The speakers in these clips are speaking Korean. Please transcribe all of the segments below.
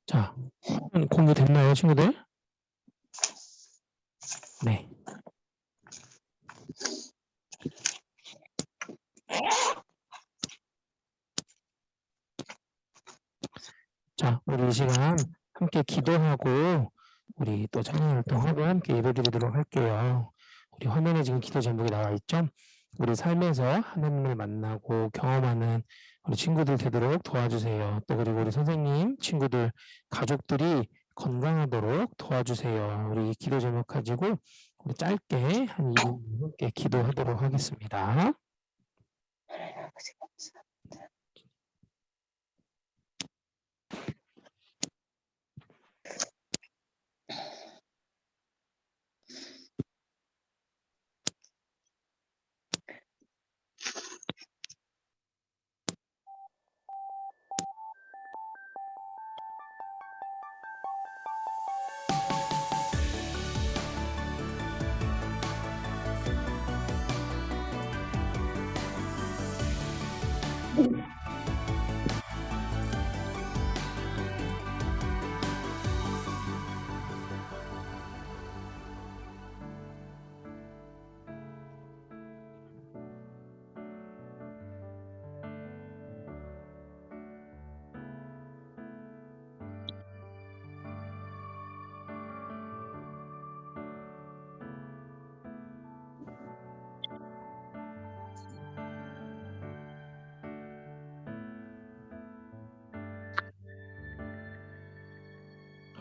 자, 공유됐나요, 친구들? 네. 자, 우리 이 시간 함께 기도하고 우리 또 찬양 활동하고 함께 예배드리도록 할게요. 우리 화면에 지금 기도 제목이 나와 있죠? 우리 삶에서 하나님을 만나고 경험하는 우리 친구들 되도록 도와주세요. 또 그리고 우리 선생님, 친구들, 가족들이 건강하도록 도와주세요. 우리 기도 제목 가지고 우리 짧게 한 2분 함께 기도하도록 하겠습니다.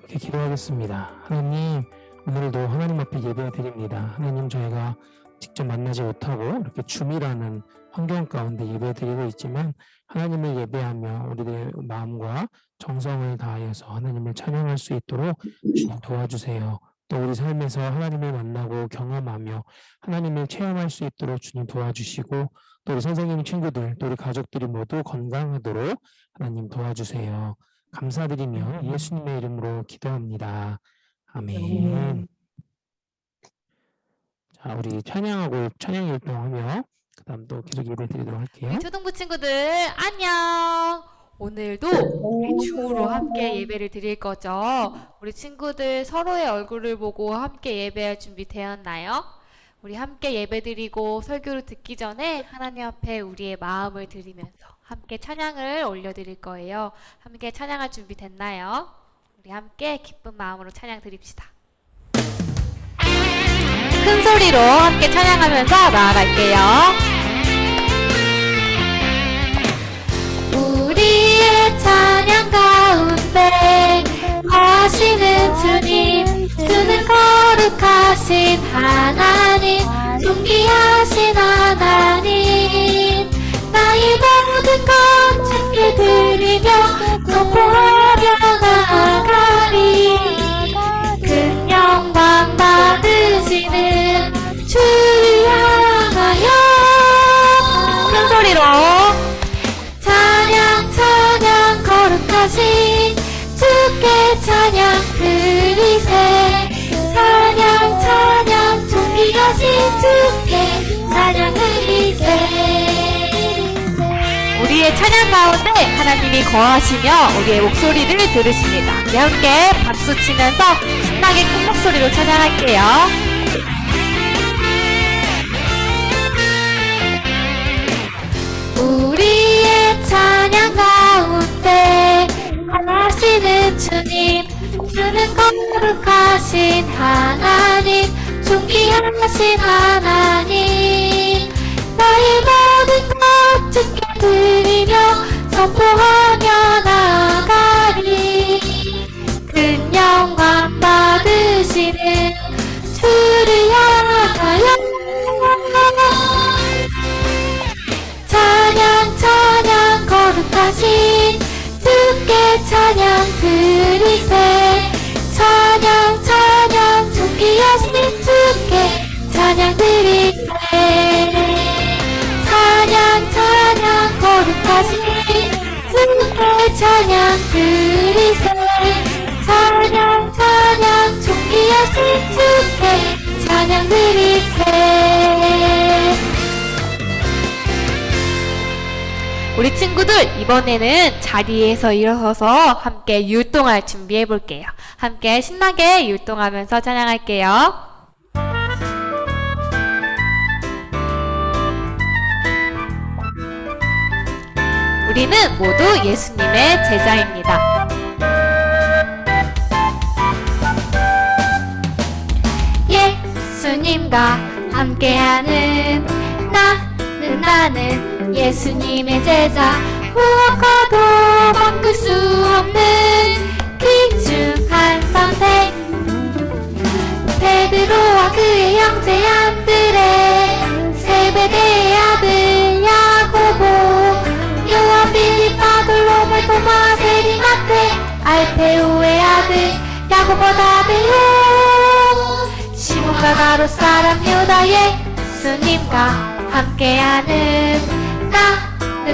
이렇게 기도하겠습니다. 하나님, 오늘도 하나님 앞에 예배 드립니다. 하나님, 저희가 직접 만나지 못하고 이렇게 줌이라는 환경 가운데 예배 드리고 있지만 하나님을 예배하며 우리의 마음과 정성을 다하여서 하나님을 찬양할 수 있도록 주님 도와주세요. 또 우리 삶에서 하나님을 만나고 경험하며 하나님을 체험할 수 있도록 주님 도와주시고 또 우리 선생님 친구들 또 우리 가족들이 모두 건강하도록 하나님 도와주세요. 감사드리며 예수님의 이름으로 기도합니다. 아멘. 자, 우리 찬양 활동하며 그 다음 또 계속 예배 드리도록 할게요. 우리 초등부 친구들 안녕. 오늘도 우리 줌으로 함께 예배를 드릴 거죠. 우리 친구들 서로의 얼굴을 보고 함께 예배할 준비 되었나요? 우리 함께 예배 드리고 설교를 듣기 전에 하나님 앞에 우리의 마음을 드리면서 함께 찬양을 올려드릴 거예요. 함께 찬양할 준비 됐나요? 우리 함께 기쁜 마음으로 찬양 드립시다. 큰 소리로 함께 찬양하면서 나아갈게요. 우리의 찬양 가운데 거하시는 주님, 주는 거룩하신 하나님, 존귀하신 하나님, 나의 모든 것 주께 드리며 선포하며 나아가리. 큰 영광 받으시는 주를 향하여 큰 소리로 찬양 찬양 거룩하신 주께 찬양 드리세. 찬양 찬양 존귀하신 주께 찬양 드리세. 우리의 찬양 가운데 하나님이 거하시며 우리의 목소리를 들으십니다. 우리 함께 박수 치면서 신나게 큰 목소리로 찬양할게요. 우리의 찬양 가운데 거하시는 주님, 주는 거룩하신 하나님, 존귀하신 하나님, 나의 모든 것 주께 드리며 선포하며 나아가리. 큰 영광 받으시는 주를 향하여 찬양 찬양 거룩하신 주께 찬양 드리세. 찬양 찬양 존귀하신 주께 찬양 드리세. 찬양 찬양 거룩하신 주께 찬양 드리세. 찬양 찬양 존귀하신 주께 찬양 드리세. 우리 친구들 이번에는 자리에서 일어서서 함께 율동할 준비해 볼게요. 함께 신나게 율동하면서 찬양할게요. 우리는 모두 예수님의 제자입니다. 예수님과 함께하는 나는 예수님의 제자. 무엇과도 바꿀 수 없는 귀중한 선택. 베드로와 그의 형제 안드레, 세베대의 아들 야고보, 요한 빌립 바돌로메 도마 세리마테, 알페오의 아들 야고보 다데요, 시몬과 가롯 사람 유다. 예수님과 함께하는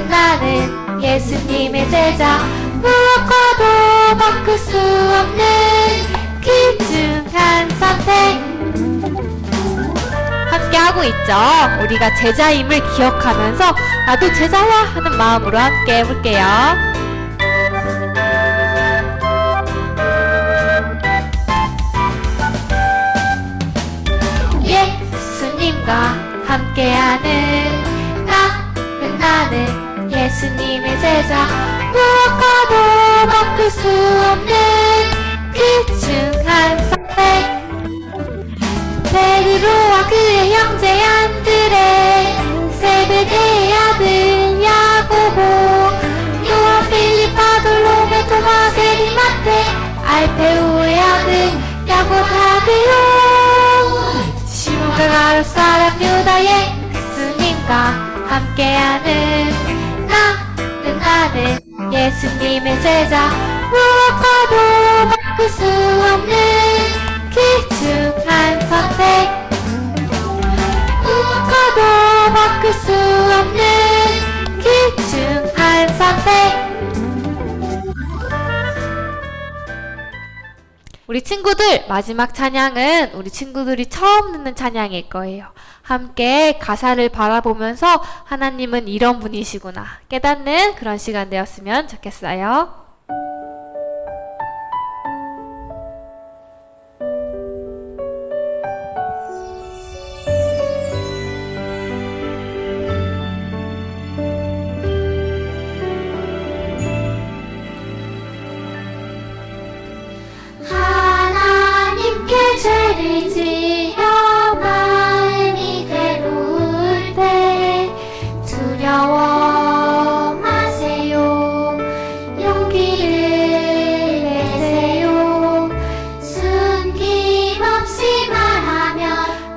나는 예수님의 제자. 무엇과도 바꿀 수 없는 귀중한 선택. 함께하고 있죠. 우리가 제자임을 기억하면서 나도 제자야 하는 마음으로 함께 해볼게요. 예수님과 함께하는 나는 예수님의 제자. 무엇과도 바꿀 수 없는 귀중한 선택. 베드로와 그의 형제 안드레, 세베대의 아들 야고보, 요한 빌립 바돌로메 도마 세리마테, 알페오의 아들 야고보 다데요, 시몬과 가롯 사람 유다. 예수님과 함께하는 나는 예수님의 제자. 무엇과도 바꿀 수 없는 귀중한 선택. 무엇과도 바꿀 수 없는 귀중한 선택. 우리 친구들 마지막 찬양은 우리 친구들이 처음 듣는 찬양일 거예요. 함께 가사를 바라보면서 하나님은 이런 분이시구나 깨닫는 그런 시간 되었으면 좋겠어요. 하나님께 죄를 지어 마음이 괴로울 때 두려워 마세요. 용기를 내세요. 숨김없이 말하며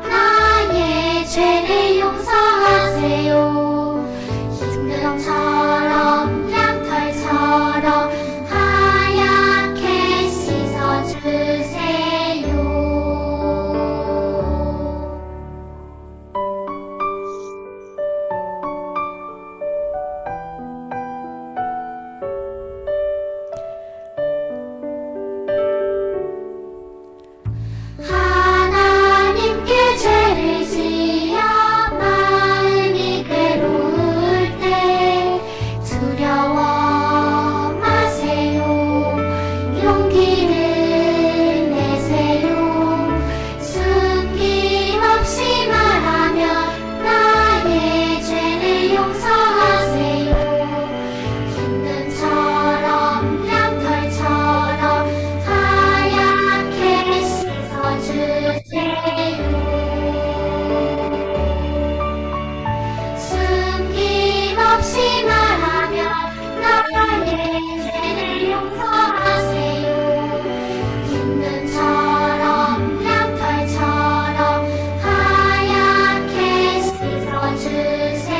나의 죄를 용서하세요. 흰금처럼 양털처럼 하얗게 씻어주세요. 하나님께 죄를 지어 마음이 괴로울 때 두려워 마세요. 용기를 내세요. 숨김없이 말하며 나의 죄를 용서하세요. 흰눈처럼 양털처럼 하얗게 씻어주세요. 숨김없이 말하며 나의 죄를 용서하세요. 흰눈처럼 양털처럼 하얗게 씻어주세요.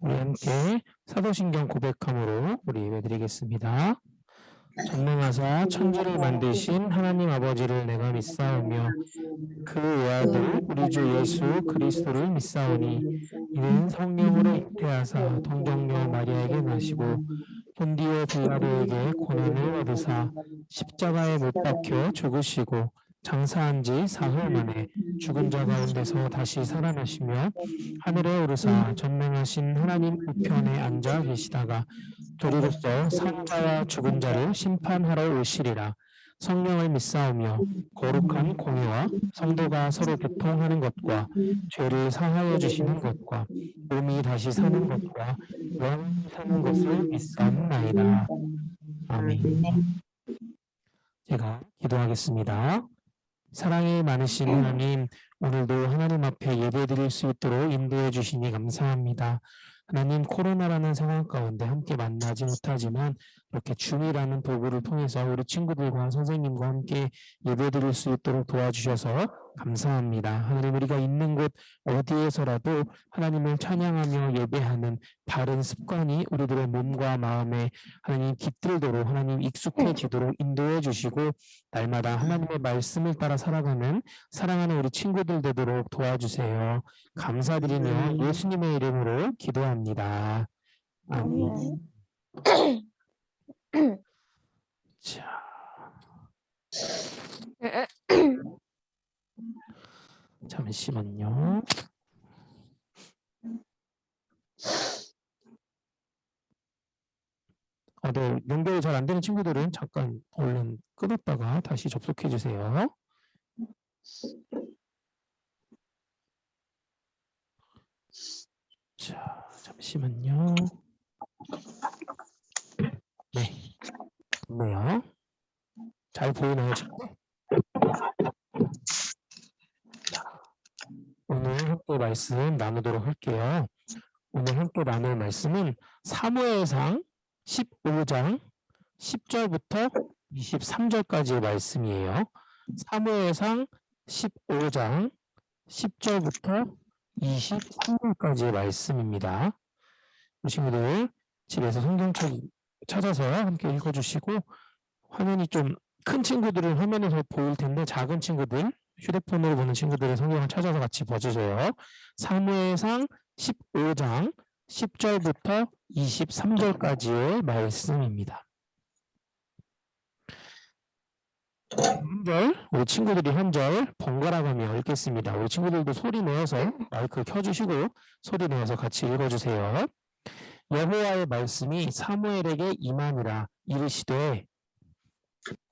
우리 함께 사도신경 고백함으로 우리 예배드리겠습니다. 전능하사 천지를 만드신 하나님 아버지를 내가 믿사오며 그 외아들 우리 주 예수 그리스도를 믿사오니 이는 성령으로 잉태하사 동정녀 마리아에게 나시고 본디오 빌라도에게 고난을 얻으사 십자가에 못 박혀 죽으시고 장사한 지 사흘 만에 죽은 자 가운데서 다시 살아나시며 하늘에 오르사 전능하신 하나님 우편에 앉아 계시다가 도리로서 산자와 죽은 자를 심판하러 오시리라. 성령을 믿사오며 거룩한 공예와 성도가 서로 교통하는 것과 죄를 사하여 주시는 것과 몸이 다시 사는 것과 영원히 사는 것을 믿사옵나이다. 아멘. 제가 기도하겠습니다. 사랑이 많으신 하나님, 오늘도 하나님 앞에 예배드릴 수 있도록 인도해 주시니 감사합니다. 하나님, 코로나라는 상황 가운데 함께 만나지 못하지만 이렇게 줌이라는 도구를 통해서 우리 친구들과 선생님과 함께 예배드릴 수 있도록 도와주셔서 감사합니다. 하나님, 우리가 있는 곳 어디에서라도 하나님을 찬양하며 예배하는 바른 습관이 우리들의 몸과 마음에 하나님 깃들도록 하나님 익숙해지도록 인도해 주시고 날마다 하나님의 말씀을 따라 살아가는 사랑하는 우리 친구들 되도록 도와주세요. 감사드리며 예수님의 이름으로 기도합니다. 아멘. 자, 잠시만요. 네, 연결 잘 안 되는 친구들은 잠깐 얼른 끊었다가 다시 접속해 주세요. 자, 잠시만요. 네, 좋네요. 잘 보이나요, 지금? 오늘 함께 말씀 나누도록 할게요. 오늘 함께 나눌 말씀은 사무엘상 15장 10절부터 23절까지의 말씀이에요. 사무엘상 15장 10절부터 23절까지의 말씀입니다. 우리 친구들 집에서 성경책 찾아서 함께 읽어주시고 화면이 좀 큰 친구들은 화면에서 보일 텐데 작은 친구들 휴대폰으로 보는 친구들의 성경을 찾아서 같이 봐주세요. 사무엘상 15장 10절부터 23절까지의 말씀입니다. 한 절, 우리 친구들이 한 절 번갈아가며 읽겠습니다. 우리 친구들도 소리 내어서 마이크 켜주시고 소리 내어서 같이 읽어주세요. 여호와의 말씀이 사무엘에게 임하니라. 이르시되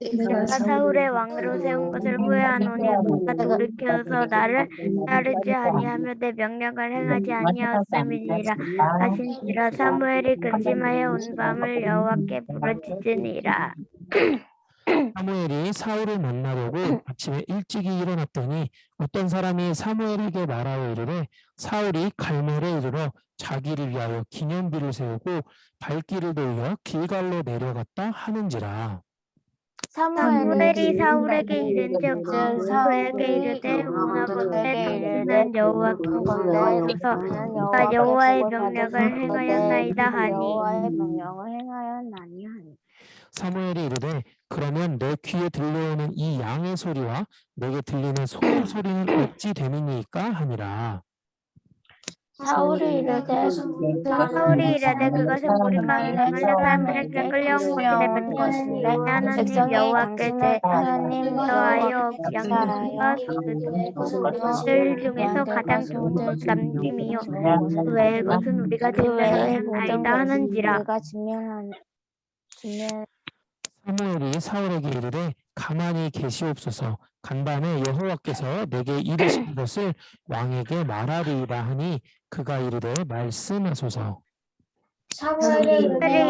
내가 사울의 왕으로 세운 것을 후회하노니 그가 돌이켜서 나를 따르지 아니하며 내 명령을 행하지 아니하였음이니라 하신지라. 사무엘이 근심하여 온 밤을 여호와께 부르짖으니라. 사무엘이 사울을 만나려고 아침에 일찍이 일어났더니 어떤 사람이 사무엘에게 말하여 이르되 사울이 갈멜에 이르러 자기를 위하여 기념비를 세우고 발길을 돌려 길갈로 내려갔다 하는지라. 사무엘이 사울에게 이른즉 그에게 이르되 오나본데 당신은 여호와께 구하소서 그가 여호와의 명령을 행하였나이다 하니 사무엘이 이르되 그러면 내 귀에 들려오는 이 양의 소리와 내게 들리는 소의 소리는 어찌 됨이니까 하니라. 사울이 이르되 그것은 우리가 할례 사람들에게 끌려온 것이래. 하나님 여호와께 제하여 양과 소들 중에서 가장 좋은 것을 남김이요 그 외의 것은 우리가 증명하였나이다 하는지라. 사무엘이 사울에게 이르되 가만히 계시옵소서. 간밤에 여호와께서 내게 이르신 것을 왕에게 말하리이다 하니 그가 이르되 말씀하소서. 사무엘이 이르되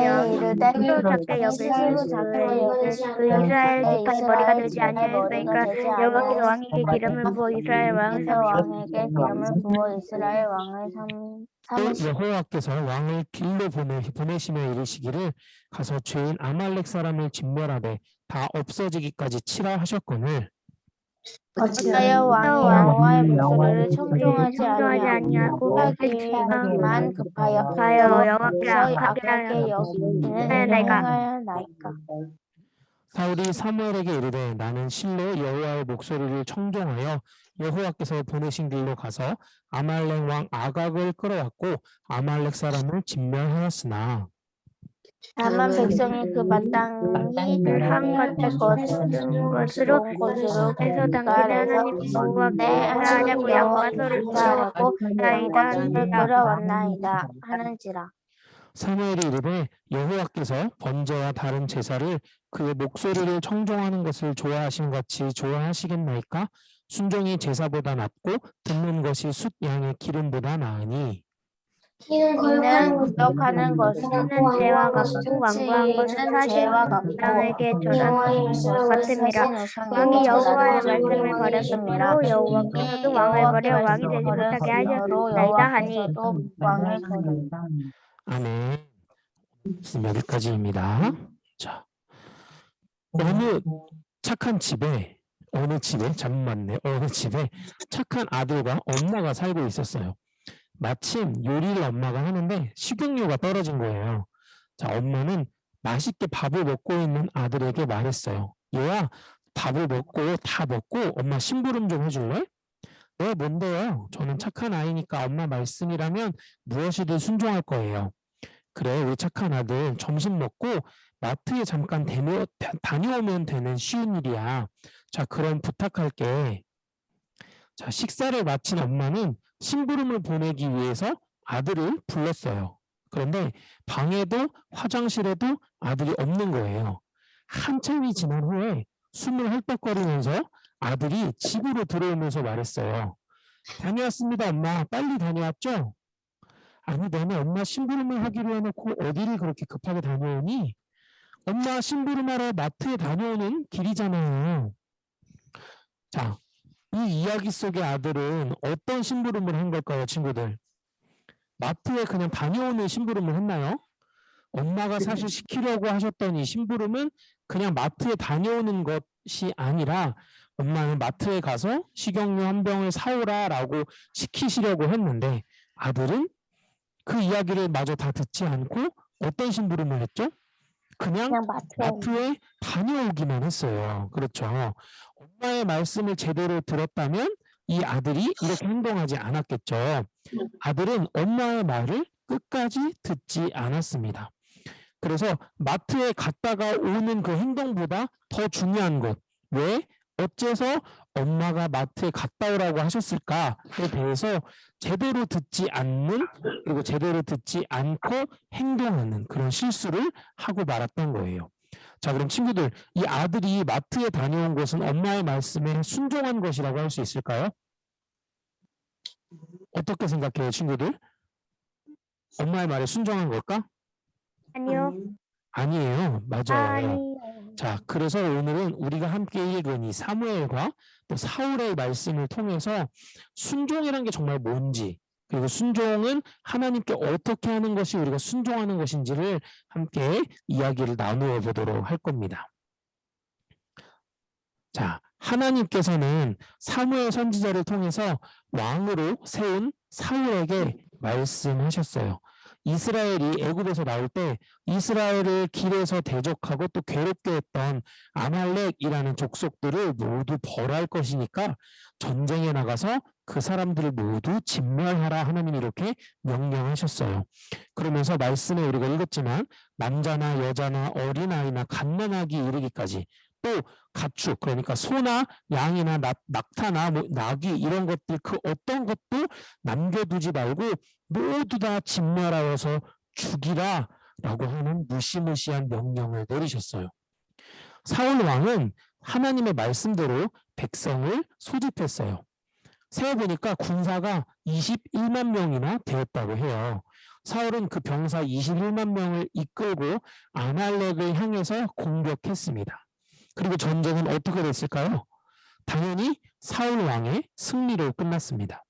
여호와께서 작게 여기시고 그 이스라엘 지파의 머리가 되지 아니하였으니까 여호와께서 왕에게 기름을 부어 이스라엘 왕을 삼으시고 여호와께서 왕을 길로 보내시며 이르시기를 가서 죄인 아말렉 사람을 진멸하되 다 없어지기까지 치라 하셨거늘 어찌하여 왕이 여호와의 목소리를 청종하지 아니하고 하기만 급하여 여호와께 악하게 여기시는 행하였나이까. 사울이 사무엘에게 이르되 나는 실로 여호와의 목소리를 청종하여 여호와께서 보내신 길로 가서 아말렉 왕 아각을 끌어왔고 아말렉 사람을 진멸하였으나 다만 백성이 그 마땅히 한 것을 거둔 것으로 해서 당신의 하나님 여호와께 제사하려고 양과 소를 끌어왔고 나이다 끌어왔나이다 하는지라. 사무엘이 이르되 여호와께서 번제와 다른 제사를 그의 목소리를 청종하는 것을 좋아하신 같이 좋아하시겠나이까? 순종이 제사보다 낫고 듣는 것이 숫 양의 기름보다 나으니. 이는 거역하는 것은 죄와 같고 완고한 것은 지는 사실 죄와 같고 왕에게 여호와의 말씀을 같음이라. 왕이 여호와의 말씀을 버렸으므로 여호와께서도 왕을 버려 왕이 되지 못하게 하셨나이다 하니. 왕을 아멘. 여기까지입니다. 자, 어느 착한 집에 어느 집에 착한 아들과 엄마가 살고 있었어요. 마침 요리를 엄마가 하는데 식용유가 떨어진 거예요. 자, 엄마는 맛있게 밥을 먹고 있는 아들에게 말했어요. 얘야, 밥을 먹고 다 먹고 엄마 심부름 좀 해줄래? 네, 뭔데요? 저는 착한 아이니까 엄마 말씀이라면 무엇이든 순종할 거예요. 그래, 우리 착한 아들 점심 먹고 마트에 잠깐 다녀오면 되는 쉬운 일이야. 자, 그럼 부탁할게. 자, 식사를 마친 엄마는 심부름을 보내기 위해서 아들을 불렀어요. 그런데 방에도 화장실에도 아들이 없는 거예요. 한참이 지난 후에 숨을 헐떡거리면서 아들이 집으로 들어오면서 말했어요. 다녀왔습니다, 엄마. 빨리 다녀왔죠? 아니, 너네 엄마 심부름을 하기로 해놓고 어디를 그렇게 급하게 다녀오니? 엄마 심부름하러 마트에 다녀오는 길이잖아요. 자, 이 이야기 속의 아들은 어떤 심부름을 한 걸까요, 친구들? 마트에 그냥 다녀오는 심부름을 했나요? 엄마가 사실 시키려고 하셨던 이 심부름은 그냥 마트에 다녀오는 것이 아니라 엄마는 마트에 가서 식용유 한 병을 사오라라고 시키시려고 했는데 아들은 그 이야기를 마저 다 듣지 않고 어떤 심부름을 했죠? 그냥 마트에 다녀오기만 했어요. 그렇죠. 엄마의 말씀을 제대로 들었다면 이 아들이 이렇게 행동하지 않았겠죠. 아들은 엄마의 말을 끝까지 듣지 않았습니다. 그래서 마트에 갔다가 오는 그 행동보다 더 중요한 것, 왜? 어째서 엄마가 마트에 갔다 오라고 하셨을까에 대해서 제대로 듣지 않는, 그리고 제대로 듣지 않고 행동하는 그런 실수를 하고 말았던 거예요. 자, 그럼 친구들, 이 아들이 마트에 다녀온 것은 엄마의 말씀에 순종한 것이라고 할 수 있을까요? 어떻게 생각해요, 친구들? 엄마의 말에 순종한 걸까? 아니요. 아니에요. 맞아요. 아니요. 자, 그래서 오늘은 우리가 함께 읽은 이 사무엘과 또 사울의 말씀을 통해서 순종이란 게 정말 뭔지, 그리고 순종은 하나님께 어떻게 하는 것이 우리가 순종하는 것인지를 함께 이야기를 나누어 보도록 할 겁니다. 자, 하나님께서는 사무엘 선지자를 통해서 왕으로 세운 사울에게 말씀하셨어요. 이스라엘이 애굽에서 나올 때 이스라엘을 길에서 대적하고 또 괴롭게 했던 아말렉이라는 족속들을 모두 벌할 것이니까 전쟁에 나가서 그 사람들을 모두 진멸하라 하나님이 이렇게 명령하셨어요. 그러면서 말씀에 우리가 읽었지만 남자나 여자나 어린아이나 갓난아기 이르기까지 또 가축, 그러니까 소나 양이나 낙타나 낙이 이런 것들 그 어떤 것도 남겨두지 말고 모두 다 진멸하여서 죽이라 라고 하는 무시무시한 명령을 내리셨어요. 사울 왕은 하나님의 말씀대로 백성을 소집했어요. 세어보니까 군사가 21만 명이나 되었다고 해요. 사울은 그 병사 21만 명을 이끌고 아말렉을 향해서 공격했습니다. 그리고 전쟁은 어떻게 됐을까요? 당연히 사울 왕의 승리로 끝났습니다.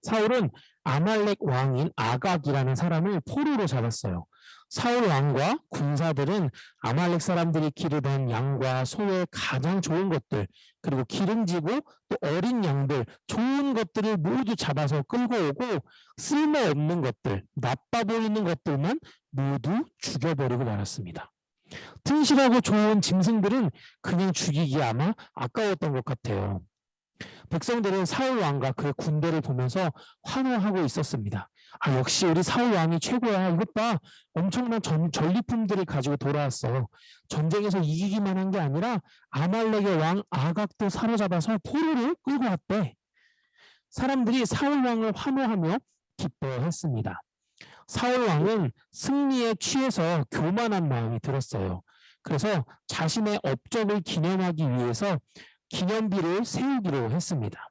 사울은 아말렉 왕인 아각이라는 사람을 포로로 잡았어요. 사울 왕과 군사들은 아말렉 사람들이 기르던 양과 소의 가장 좋은 것들, 그리고 기름지고 또 어린 양들, 좋은 것들을 모두 잡아서 끌고 오고 쓸모없는 것들, 나빠 보이는 것들만 모두 죽여버리고 말았습니다. 튼실하고 좋은 짐승들은 그냥 죽이기 아마 아까웠던 것 같아요. 백성들은 사울 왕과 그의 군대를 보면서 환호하고 있었습니다. 아, 역시 우리 사울 왕이 최고야. 이것 봐. 엄청난 전리품들을 가지고 돌아왔어. 전쟁에서 이기기만 한 게 아니라 아말렉의 왕 아각도 사로잡아서 포로로 끌고 왔대. 사람들이 사울 왕을 환호하며 기뻐했습니다. 사울 왕은 승리에 취해서 교만한 마음이 들었어요. 그래서 자신의 업적을 기념하기 위해서 기념비를 세우기로 했습니다.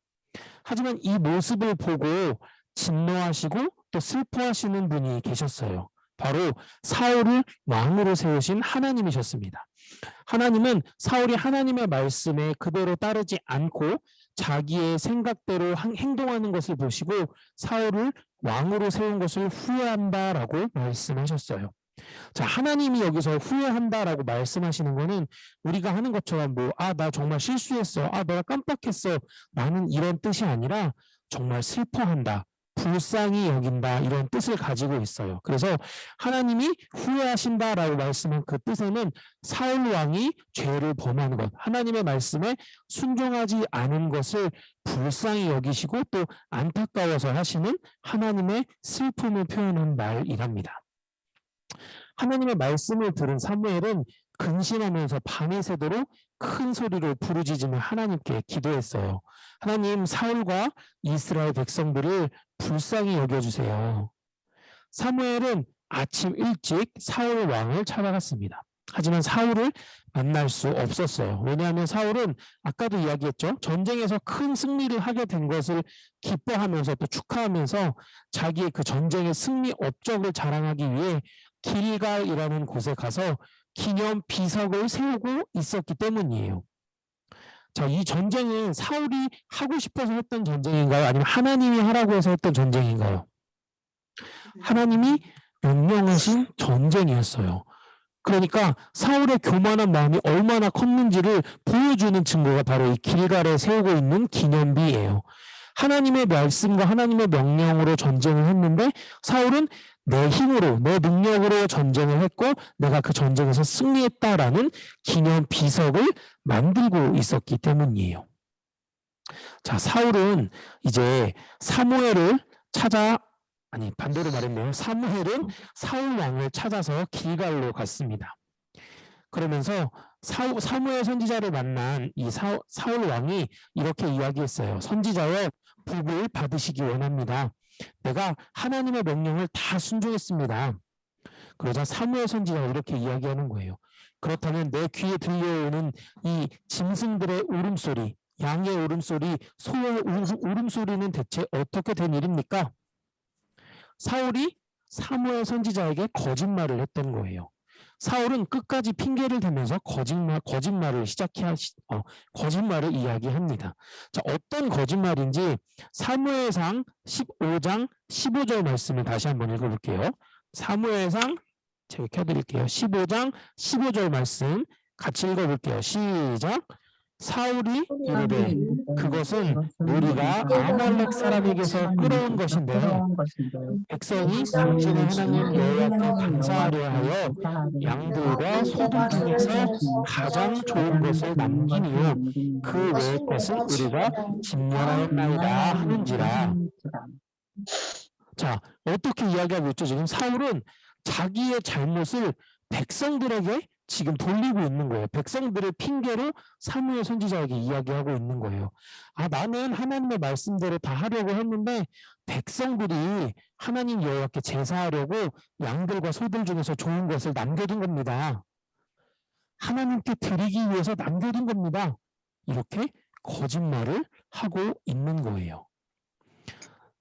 하지만 이 모습을 보고 진노하시고 또 슬퍼하시는 분이 계셨어요. 바로 사울을 왕으로 세우신 하나님이셨습니다. 하나님은 사울이 하나님의 말씀에 그대로 따르지 않고 자기의 생각대로 행동하는 것을 보시고 사울을 왕으로 세운 것을 후회한다라고 말씀하셨어요. 자, 하나님이 여기서 후회한다라고 말씀하시는 거는 우리가 하는 것처럼 나 정말 실수했어. 내가 깜빡했어. 라는 이런 뜻이 아니라 정말 슬퍼한다. 불쌍히 여긴다. 이런 뜻을 가지고 있어요. 그래서 하나님이 후회하신다라고 말씀한 그 뜻에는 사울 왕이 죄를 범한 것, 하나님의 말씀에 순종하지 않은 것을 불쌍히 여기시고 또 안타까워서 하시는 하나님의 슬픔을 표현한 말이랍니다. 하나님의 말씀을 들은 사무엘은 근심하면서 밤이 새도록 큰 소리로 부르짖으며 하나님께 기도했어요. 하나님, 사울과 이스라엘 백성들을 불쌍히 여겨주세요. 사무엘은 아침 일찍 사울 왕을 찾아갔습니다. 하지만 사울을 만날 수 없었어요. 왜냐하면 사울은 아까도 이야기했죠. 전쟁에서 큰 승리를 하게 된 것을 기뻐하면서 또 축하하면서 자기의 그 전쟁의 승리 업적을 자랑하기 위해 길갈이라는 곳에 가서 기념 비석을 세우고 있었기 때문이에요. 자, 이 전쟁은 사울이 하고 싶어서 했던 전쟁인가요? 아니면 하나님이 하라고 해서 했던 전쟁인가요? 하나님이 명령하신 전쟁이었어요. 그러니까 사울의 교만한 마음이 얼마나 컸는지를 보여주는 증거가 바로 이 길갈에 세우고 있는 기념비예요. 하나님의 말씀과 하나님의 명령으로 전쟁을 했는데 사울은 내 힘으로, 내 능력으로 전쟁을 했고 내가 그 전쟁에서 승리했다라는 기념 비석을 만들고 있었기 때문이에요. 자, 사울은 이제 반대로 말했네요. 사무엘은 사울 왕을 찾아서 길갈로 갔습니다. 그러면서 사무엘 선지자를 만난 이 사울 왕이 이렇게 이야기했어요. 선지자여, 복을 받으시기 원합니다. 내가 하나님의 명령을 다 순종했습니다. 그러자 사무엘 선지자가 이렇게 이야기하는 거예요. 그렇다면 내 귀에 들려오는 이 짐승들의 울음소리, 양의 울음소리, 소의 울음소리는 대체 어떻게 된 일입니까? 사울이 사무엘 선지자에게 거짓말을 했던 거예요. 사울은 끝까지 핑계를 대면서 거짓말을 거짓말을 이야기합니다. 자, 어떤 거짓말인지 사무엘상 15장 15절 말씀을 다시 한번 읽어볼게요. 사무엘상 제가 켜드릴게요. 15장 15절 말씀 같이 읽어볼게요. 시작. 사울이 이르되 그것은 우리가 아말렉 사람에게서 끌어온 것인데요. 백성이 당신의 하나님 여호와께 감사하려 하여 양들과 소들 중에서 가장 좋은 것을 남기니요 그 외의 것은 우리가 진멸하였나이다 하는지라. 자, 어떻게 이야기하고 있죠? 지금 사울은 자기의 잘못을 백성들에게 지금 돌리고 있는 거예요. 백성들의 핑계로 사무엘 선지자에게 이야기하고 있는 거예요. 나는 하나님의 말씀대로 다 하려고 했는데 백성들이 하나님 여호와께 제사하려고 양들과 소들 중에서 좋은 것을 남겨둔 겁니다. 하나님께 드리기 위해서 남겨둔 겁니다. 이렇게 거짓말을 하고 있는 거예요.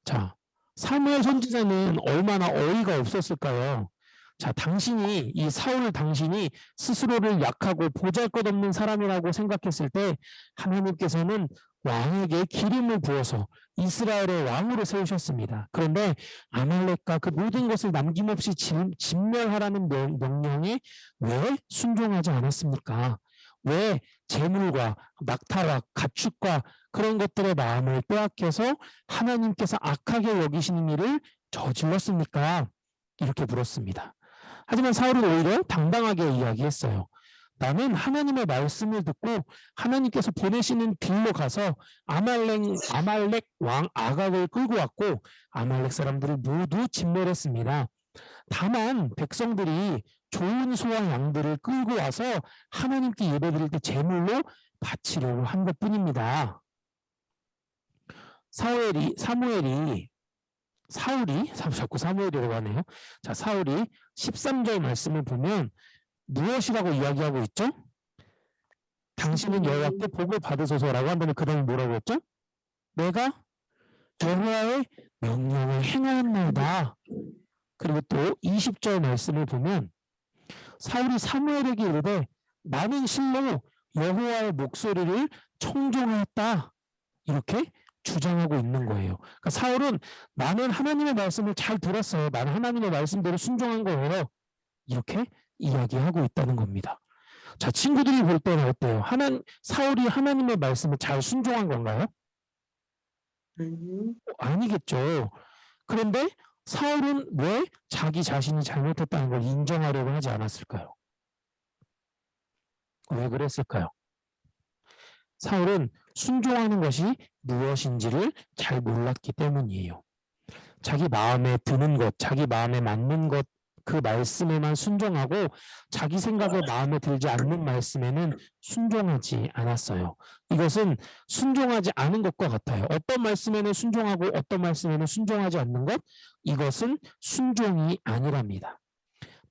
자, 사무엘 선지자는 얼마나 어이가 없었을까요? 자, 당신이 스스로를 약하고 보잘것없는 사람이라고 생각했을 때 하나님께서는 왕에게 기름을 부어서 이스라엘의 왕으로 세우셨습니다. 그런데 아말렉과 그 모든 것을 남김없이 진멸하라는 명령에 왜 순종하지 않았습니까? 왜 재물과 낙타와 가축과 그런 것들의 마음을 빼앗겨서 하나님께서 악하게 여기시는 일을 저질렀습니까? 이렇게 물었습니다. 하지만 사울은 오히려 당당하게 이야기했어요. 나는 하나님의 말씀을 듣고 하나님께서 보내시는 길로 가서 아말렉 왕 아각을 끌고 왔고 아말렉 사람들을 모두 진멸했습니다. 다만 백성들이 좋은 소와 양들을 끌고 와서 하나님께 예배드릴 때 제물로 바치려고 한 것뿐입니다. 사울이 자꾸 사무엘이라고 하네요. 자, 사울이 13절 말씀을 보면 무엇이라고 이야기하고 있죠? 당신은 여호와께 복을 받으소서라고 한다면 그 다음에 뭐라고 했죠? 내가 여호와의 명령을 행하였나이다. 그리고 또 20절 말씀을 보면 사울이 사무엘에게 이르되 나는 실로 여호와의 목소리를 청종하였다. 이렇게 주장하고 있는 거예요. 그러니까 사울은 나는 하나님의 말씀을 잘 들었어요. 나는 하나님의 말씀대로 순종한 거예요. 이렇게 이야기하고 있다는 겁니다. 자, 친구들이 볼 때는 어때요? 사울이 하나님의 말씀을 잘 순종한 건가요? 아니겠죠. 그런데 사울은 왜 자기 자신이 잘못했다는 걸 인정하려고 하지 않았을까요? 왜 그랬을까요? 사울은 순종하는 것이 무엇인지를 잘 몰랐기 때문이에요. 자기 마음에 드는 것, 자기 마음에 맞는 것, 그 말씀에만 순종하고 자기 생각에 마음에 들지 않는 말씀에는 순종하지 않았어요. 이것은 순종하지 않은 것과 같아요. 어떤 말씀에는 순종하고 어떤 말씀에는 순종하지 않는 것, 이것은 순종이 아니랍니다.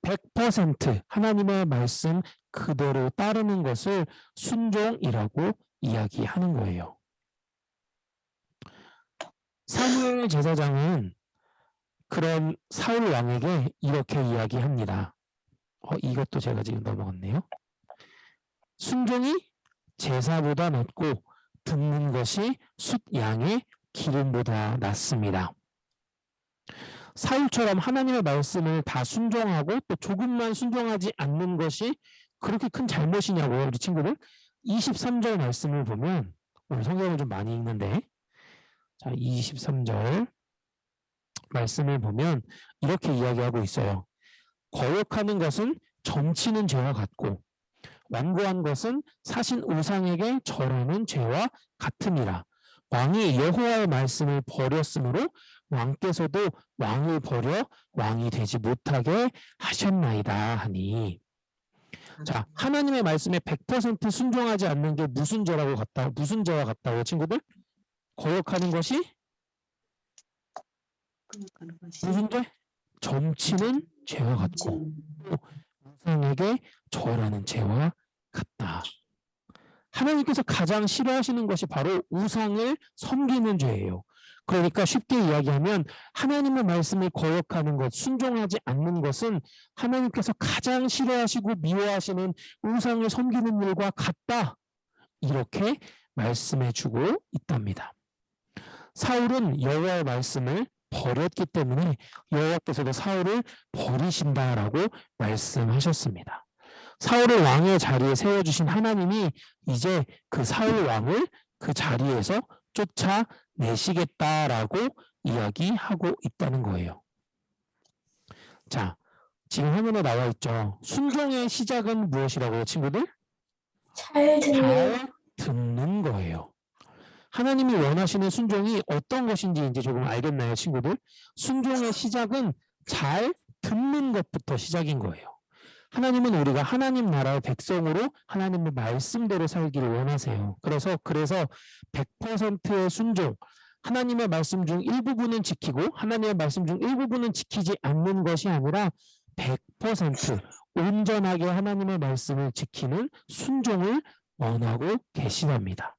100% 하나님의 말씀 그대로 따르는 것을 순종이라고 이야기하는 거예요. 사무엘 제사장은 그런 사울 왕에게 이렇게 이야기합니다. 이것도 제가 지금 넘어갔네요. 순종이 제사보다 낫고 듣는 것이 숫양의 기름보다 낫습니다. 사울처럼 하나님의 말씀을 다 순종하고 또 조금만 순종하지 않는 것이 그렇게 큰 잘못이냐고요, 우리 친구들? 23절 말씀을 보면 오늘 성경을 좀 많이 읽는데 자, 23절 말씀을 보면 이렇게 이야기하고 있어요. 거역하는 것은 점치는 죄와 같고 완고한 것은 사신 우상에게 절하는 죄와 같음이라. 왕이 여호와의 말씀을 버렸으므로 왕께서도 왕을 버려 왕이 되지 못하게 하셨나이다 하니. 자, 하나님의 말씀에 100% 순종하지 않는 게 무슨 죄와 같다고요, 친구들? 거역하는 것이 무슨 죄? 점치는 죄와 같고 우상에게 절하는 죄와 같다. 하나님께서 가장 싫어하시는 것이 바로 우상을 섬기는 죄예요. 그러니까 쉽게 이야기하면 하나님의 말씀을 거역하는 것, 순종하지 않는 것은 하나님께서 가장 싫어하시고 미워하시는 우상을 섬기는 일과 같다. 이렇게 말씀해주고 있답니다. 사울은 여호와의 말씀을 버렸기 때문에 여호와께서도 사울을 버리신다라고 말씀하셨습니다. 사울을 왕의 자리에 세워주신 하나님이 이제 그 사울 왕을 그 자리에서 쫓아내시겠다라고 이야기하고 있다는 거예요. 자, 지금 화면에 나와 있죠. 순종의 시작은 무엇이라고요, 친구들? 잘 듣는 거예요. 하나님이 원하시는 순종이 어떤 것인지 이제 조금 알겠나요, 친구들? 순종의 시작은 잘 듣는 것부터 시작인 거예요. 하나님은 우리가 하나님 나라의 백성으로 하나님의 말씀대로 살기를 원하세요. 그래서 100%의 순종, 하나님의 말씀 중 일부분은 지키고 하나님의 말씀 중 일부분은 지키지 않는 것이 아니라 100% 온전하게 하나님의 말씀을 지키는 순종을 원하고 계시답니다.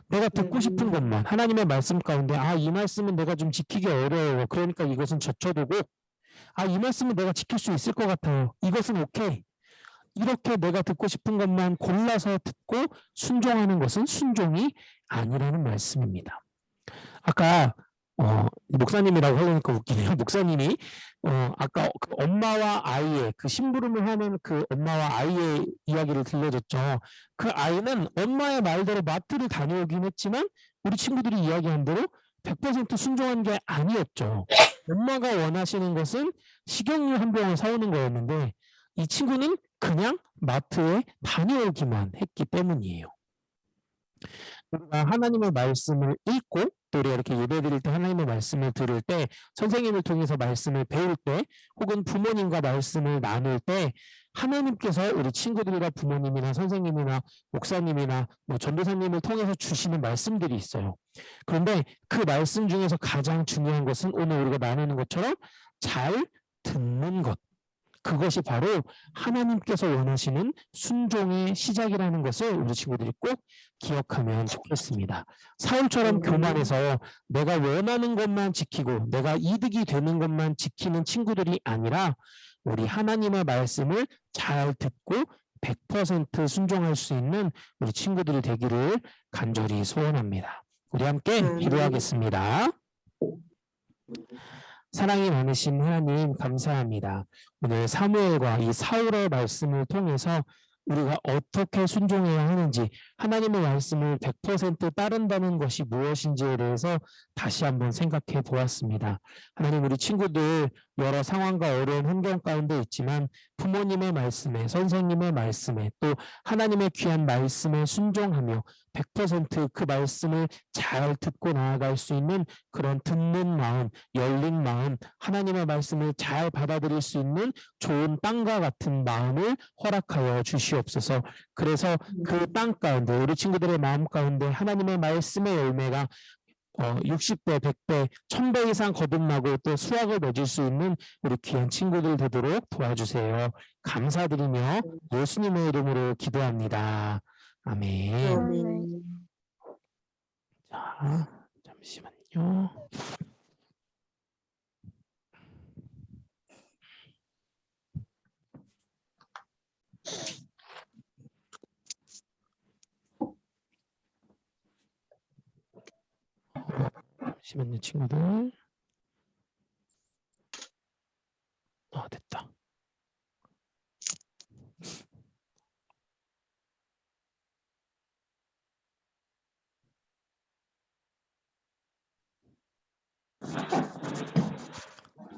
내가 듣고 싶은 것만 하나님의 말씀 가운데 이 말씀은 내가 좀 지키기 어려워요. 그러니까 이것은 젖혀두고 이 말씀은 내가 지킬 수 있을 것 같아요. 이것은 오케이. 이렇게 내가 듣고 싶은 것만 골라서 듣고 순종하는 것은 순종이 아니라는 말씀입니다. 아까 목사님이라고 하려니까 웃기네요. 목사님이 아까 그 엄마와 아이의 그 심부름을 하는 그 엄마와 아이의 이야기를 들려줬죠. 그 아이는 엄마의 말대로 마트를 다녀오긴 했지만 우리 친구들이 이야기한 대로 100% 순종한 게 아니었죠. 엄마가 원하시는 것은 식용유 한 병을 사오는 거였는데 이 친구는 그냥 마트에 다녀오기만 했기 때문이에요. 우리가 하나님의 말씀을 읽고 또 우리가 이렇게 예배드릴 때 하나님의 말씀을 들을 때 선생님을 통해서 말씀을 배울 때 혹은 부모님과 말씀을 나눌 때 하나님께서 우리 친구들이나 부모님이나 선생님이나 목사님이나 뭐 전도사님을 통해서 주시는 말씀들이 있어요. 그런데 그 말씀 중에서 가장 중요한 것은 오늘 우리가 나누는 것처럼 잘 듣는 것. 그것이 바로 하나님께서 원하시는 순종의 시작이라는 것을 우리 친구들이 꼭 기억하면 좋겠습니다. 사울처럼 교만해서 내가 원하는 것만 지키고 내가 이득이 되는 것만 지키는 친구들이 아니라 우리 하나님의 말씀을 잘 듣고 100% 순종할 수 있는 우리 친구들이 되기를 간절히 소원합니다. 우리 함께 기도하겠습니다. 사랑이 많으신 하나님 감사합니다. 오늘 사무엘과 이 사울의 말씀을 통해서 우리가 어떻게 순종해야 하는지 하나님의 말씀을 100% 따른다는 것이 무엇인지에 대해서 다시 한번 생각해 보았습니다. 하나님 우리 친구들 여러 상황과 어려운 환경 가운데 있지만 부모님의 말씀에 선생님의 말씀에 또 하나님의 귀한 말씀에 순종하며 100% 그 말씀을 잘 듣고 나아갈 수 있는 그런 듣는 마음, 열린 마음, 하나님의 말씀을 잘 받아들일 수 있는 좋은 땅과 같은 마음을 허락하여 주시옵소서. 그래서 그 땅 가운데 우리 친구들의 마음 가운데 하나님의 말씀의 열매가 60배, 100배, 1000배 이상 거듭나고 또 수확을 맺을 수 있는 우리 귀한 친구들 되도록 도와주세요. 감사드리며 예수님의 이름으로 기도합니다. 아멘. 자, 잠시만요. 잠시만요, 친구들. 됐다.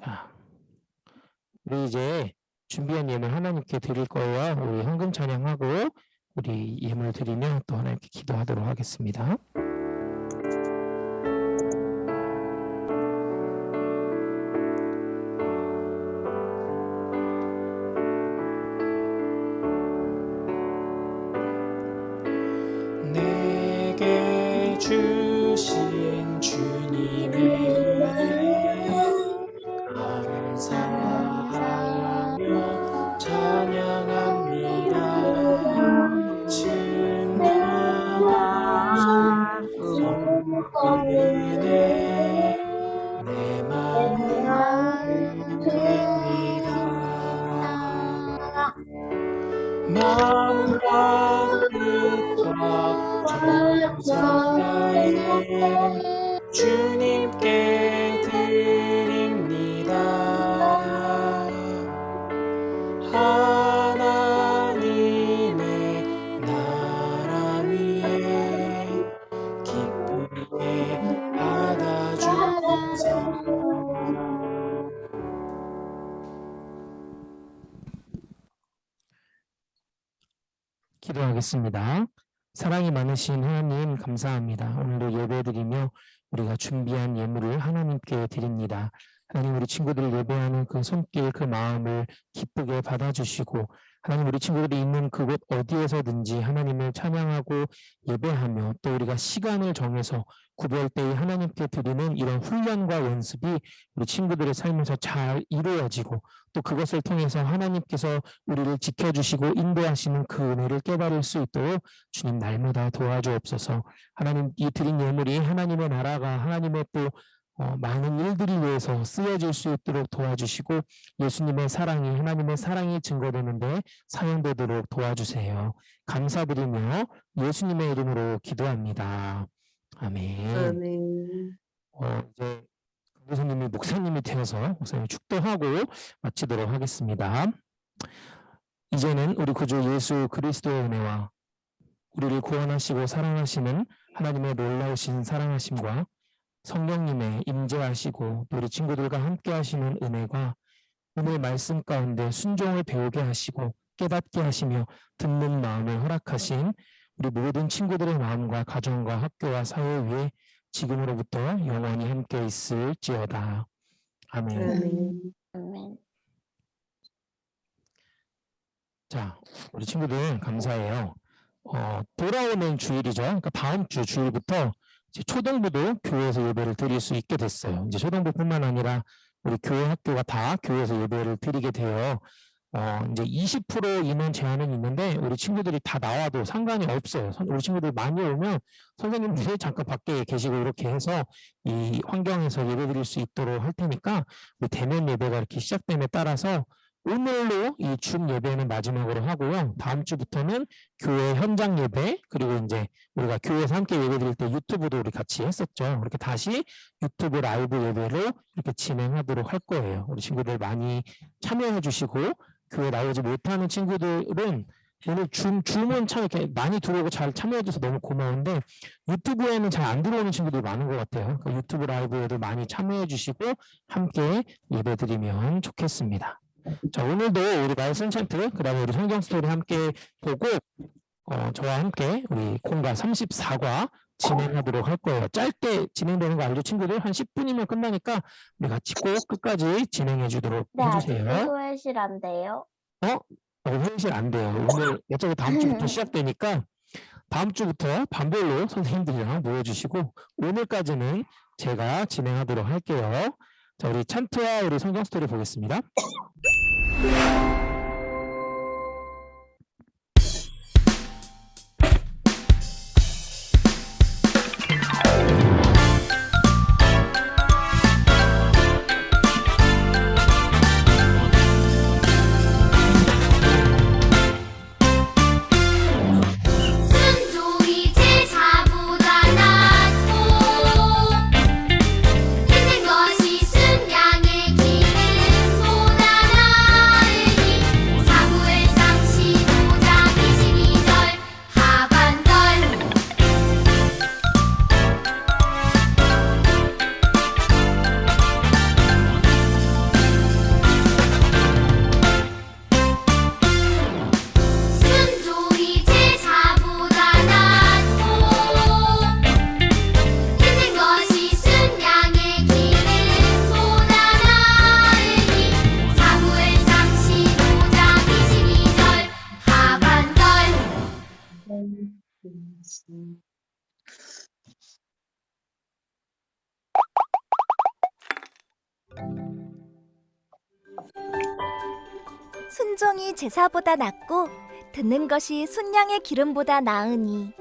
자, 우리 이제 준비한 예물 하나님께 드릴 거예요. 우리 헌금 찬양하고 우리 예물 드리며 또 하나님께 기도하도록 하겠습니다. 내게 주신 주님의 은혜 감사하며 찬양합니다. 증거한 은혜 내 마음을 드립니다. 마음과 뜻과 정성다해 주님께 드립니다. 하나님의 나라 위에 기쁘게 받아주소서. 기도하겠습니다. 사랑이 많으신 하나님 감사합니다. 오늘도 예배드리며 우리가 준비한 예물을 하나님께 드립니다. 하나님 우리 친구들 예배하는 그 손길 그 마음을 기쁘게 받아주시고 하나님 우리 친구들이 있는 그곳 어디에서든지 하나님을 찬양하고 예배하며 또 우리가 시간을 정해서 구별되이 하나님께 드리는 이런 훈련과 연습이 우리 친구들의 삶에서 잘 이루어지고 또 그것을 통해서 하나님께서 우리를 지켜주시고 인도하시는 그 은혜를 깨달을 수 있도록 주님 날마다 도와주옵소서. 하나님 이 드린 예물이 하나님의 나라가 하나님의 또 많은 일들을 위해서 쓰여질 수 있도록 도와주시고 예수님의 사랑이 하나님의 사랑이 증거되는데 사용되도록 도와주세요. 감사드리며 예수님의 이름으로 기도합니다. 아멘. 이제 교수님이 목사님이 되어서 목사님 축도하고 마치도록 하겠습니다. 이제는 우리 구주 예수 그리스도의 은혜와 우리를 구원하시고 사랑하시는 하나님의 놀라우신 사랑하심과 성령님의 임재하시고 우리 친구들과 함께 하시는 은혜가 오늘 말씀 가운데 순종을 배우게 하시고 깨닫게 하시며 듣는 마음을 허락하신 우리 모든 친구들의 마음과 가정과 학교와 사회 위에 지금으로부터 영원히 함께 있을지어다. 아멘. 아멘. 자, 우리 친구들 감사해요. 돌아오는 주일이죠. 그러니까 다음 주 주일부터 이제 초등부도 교회에서 예배를 드릴 수 있게 됐어요. 이제 초등부뿐만 아니라 우리 교회 학교가 다 교회에서 예배를 드리게 돼요. 이제 20% 인원 제한은 있는데 우리 친구들이 다 나와도 상관이 없어요. 우리 친구들 많이 오면 선생님들이 잠깐 밖에 계시고 이렇게 해서 이 환경에서 예배 드릴 수 있도록 할 테니까 우리 대면 예배가 이렇게 시작됨에 따라서 오늘로 이 줌 예배는 마지막으로 하고요. 다음 주부터는 교회 현장 예배, 그리고 이제 우리가 교회에서 함께 예배 드릴 때 유튜브도 우리 같이 했었죠. 그렇게 다시 유튜브 라이브 예배로 이렇게 진행하도록 할 거예요. 우리 친구들 많이 참여해 주시고, 교회 나오지 못하는 친구들은 오늘 줌은 참 이렇게 많이 들어오고 잘 참여해 줘서 너무 고마운데 유튜브에는 잘 안 들어오는 친구들이 많은 것 같아요. 그러니까 유튜브 라이브에도 많이 참여해 주시고 함께 예배 드리면 좋겠습니다. 자, 오늘도 우리 말씀 챈트, 그 다음에 우리 성경 스토리 함께 보고, 저와 함께 우리 공과 34과 진행하도록 할 거예요. 짧게 진행되는 거 알죠, 친구들? 한 10분이면 끝나니까 우리 같이 꼭 끝까지 진행해 주도록 네, 아직도 해주세요. 소외실 안 돼요. 회의실 안 돼요. 오늘 어차피 다음 주부터 시작되니까 다음 주부터 반별로 선생님들이랑 모여주시고 오늘까지는 제가 진행하도록 할게요. 자, 우리 찬트와 우리 성경 스토리 보겠습니다. 순종이 제사보다 낫고 듣는 것이 순양의 기름보다 나으니 사무엘상 15장 22절 하반절 순종이 제사보다 낫고 듣는 것이 순양의 기름보다 나으니 사무엘상 15장 22절 하반절 순종이 제사보다 낫고 듣는 것이 순양의 기름보다 나으니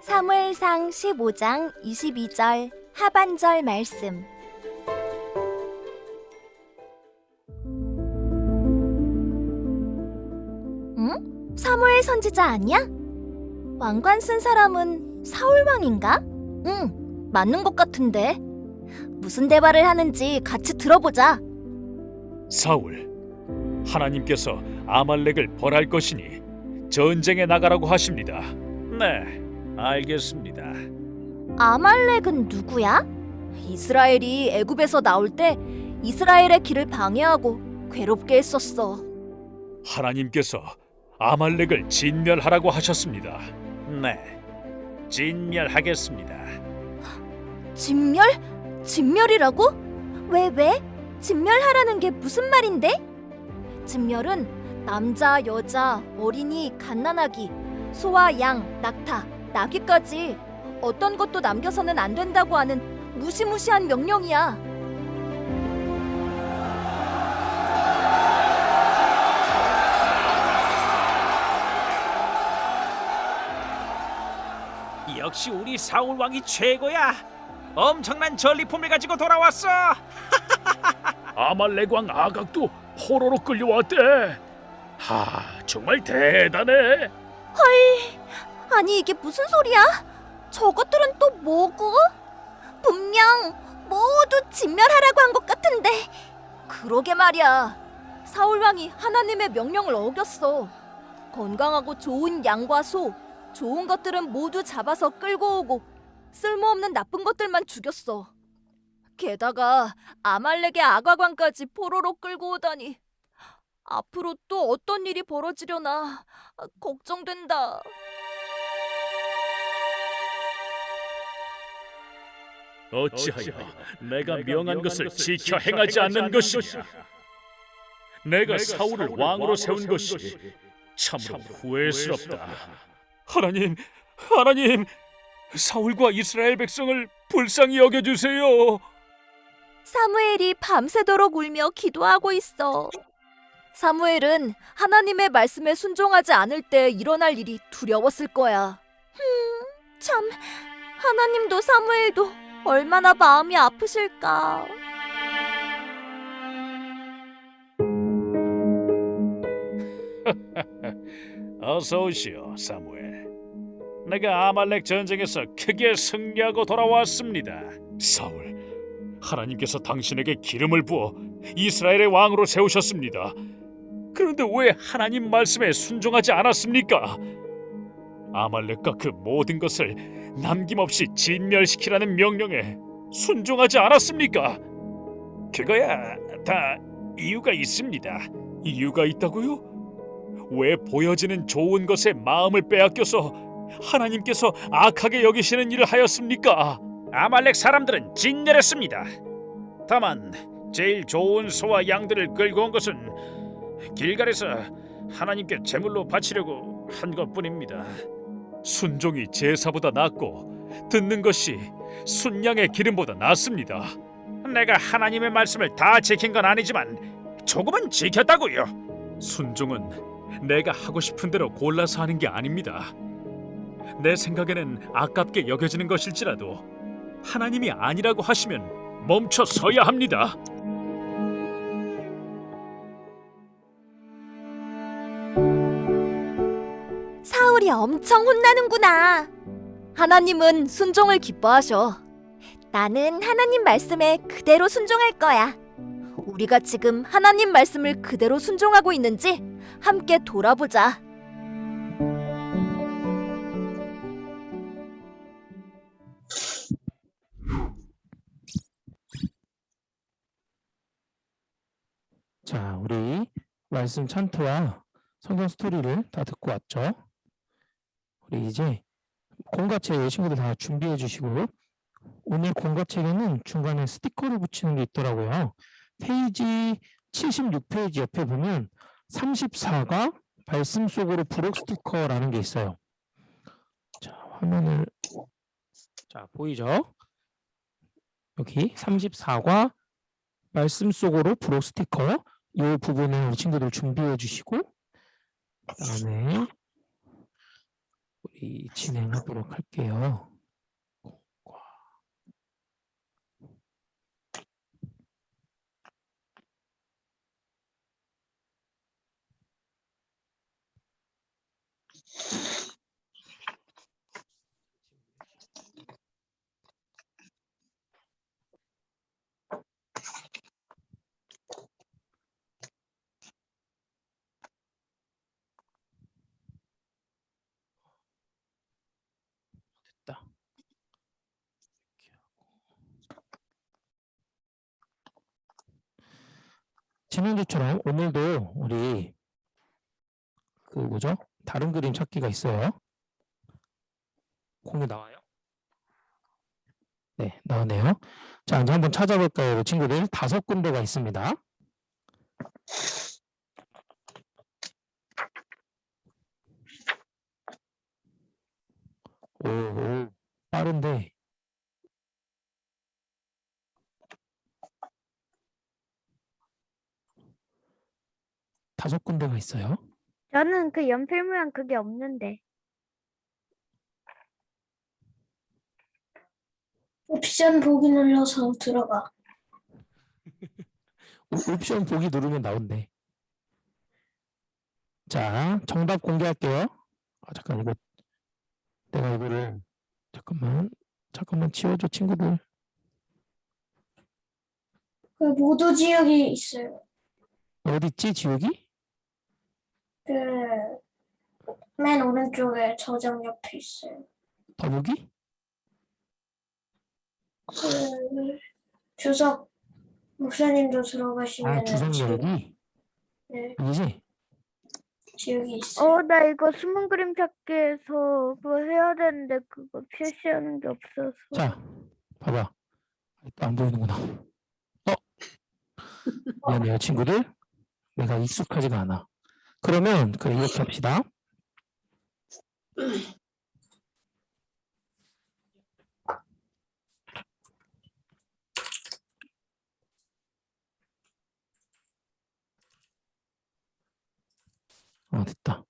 사무엘상 15장 22절 하반절 말씀. 응? 사무엘 선지자 아니야? 왕관 쓴 사람은 사울 왕인가? 응, 맞는 것 같은데. 무슨 대화를 하는지 같이 들어보자. 사울, 하나님께서 아말렉을 벌할 것이니 전쟁에 나가라고 하십니다. 네, 알겠습니다. 아말렉은 누구야? 이스라엘이 애굽에서 나올 때 이스라엘의 길을 방해하고 괴롭게 했었어. 하나님께서 아말렉을 진멸하라고 하셨습니다. 네, 진멸하겠습니다. 진멸? 진멸이라고? 왜? 진멸하라는 게 무슨 말인데? 진멸은 남자, 여자, 어린이, 갓난아기, 소와 양, 낙타, 나귀까지 어떤 것도 남겨서는 안 된다고 하는 무시무시한 명령이야. 역시 우리 사울 왕이 최고야. 엄청난 전리품을 가지고 돌아왔어. 아말렉 왕 아각도 포로로 끌려왔대. 정말 대단해. 아니 이게 무슨 소리야? 저것들은 또 뭐고? 분명 모두 진멸하라고 한 것 같은데. 그러게 말이야. 사울 왕이 하나님의 명령을 어겼어. 건강하고 좋은 양과 소, 좋은 것들은 모두 잡아서 끌고 오고 쓸모없는 나쁜 것들만 죽였어. 게다가 아말렉의 아가관까지 포로로 끌고 오다니. 앞으로 또 어떤 일이 벌어지려나 걱정된다. 어찌하여 내가 명한 것을 지켜 행하지 않는 것이냐? 내가 사울을 왕으로 세운 것이 참으로 후회스럽다. 하나님, 하나님, 사울과 이스라엘 백성을 불쌍히 여겨주세요. 사무엘이 밤새도록 울며 기도하고 있어. 사무엘은 하나님의 말씀에 순종하지 않을 때 일어날 일이 두려웠을 거야. 참, 하나님도 사무엘도 얼마나 마음이 아프실까. 어서 오시오, 사무엘. 내가 아말렉 전쟁에서 크게 승리하고 돌아왔습니다. 사울, 하나님께서 당신에게 기름을 부어 이스라엘의 왕으로 세우셨습니다. 그런데 왜 하나님 말씀에 순종하지 않았습니까? 아말렉과 그 모든 것을 남김없이 진멸시키라는 명령에 순종하지 않았습니까? 그거야 다 이유가 있습니다. 이유가 있다고요? 왜 보여지는 좋은 것에 마음을 빼앗겨서 하나님께서 악하게 여기시는 일을 하였습니까? 아말렉 사람들은 진멸했습니다. 다만 제일 좋은 소와 양들을 끌고 온 것은 길갈에서 하나님께 제물로 바치려고 한 것뿐입니다. 순종이 제사보다 낫고 듣는 것이 순양의 기름보다 낫습니다. 내가 하나님의 말씀을 다 지킨 건 아니지만 조금은 지켰다고요. 순종은 내가 하고 싶은 대로 골라서 하는 게 아닙니다. 내 생각에는 아깝게 여겨지는 것일지라도 하나님이 아니라고 하시면 멈춰 서야 합니다. 사울이 엄청 혼나는구나. 하나님은 순종을 기뻐하셔. 나는 하나님 말씀에 그대로 순종할 거야. 우리가 지금 하나님 말씀을 그대로 순종하고 있는지 함께 돌아보자. 자, 우리 말씀 찬트와 성경 스토리를 다 듣고 왔죠? 우리 이제 공과책 친구들 다 준비해 주시고, 오늘 공과책에는 중간에 스티커를 붙이는 게 있더라고요. 페이지 76페이지 옆에 보면 34가 말씀 속으로 부록 스티커라는 게 있어요. 자, 화면을, 자, 보이죠? 여기 34과 말씀 속으로 부록 스티커, 이 부분을 우리 친구들 준비해 주시고, 그다음에 우리 진행하도록 할게요. 됐다. 지난주처럼 오늘도 우리 그 뭐죠? 다른 그림 찾기가 있어요. 공유 나와요? 네, 나오네요. 자, 이제 한번 찾아볼까요, 우리 친구들? 5군데가 있습니다. 오, 빠른데. 다섯 군데가 있어요. 저는 그 연필 모양 그게 없는데. 옵션 보기 눌러서 들어가. 옵션 보기 누르면 나온대. 자, 정답 공개할게요. 아, 잠깐 이거 내가 이거를 잠깐만 지워줘, 친구들. 그 모두 지역이 있어요. 어디 있지, 지우기? 그 맨 오른쪽에 저장 옆에 있어요. 더보기? 그 주석 목사님도 들어가시면 아, 주석 열기. 네, 아니지? 지역이 있어요. 나 이거 숨은 그림 찾기에서 그거 해야 되는데 그거 표시하는 게 없어서. 자, 봐봐. 또 안 보이는구나. 미안해요, 친구들. 내가 익숙하지가 않아. 그러면 이렇게 합시다. 됐다.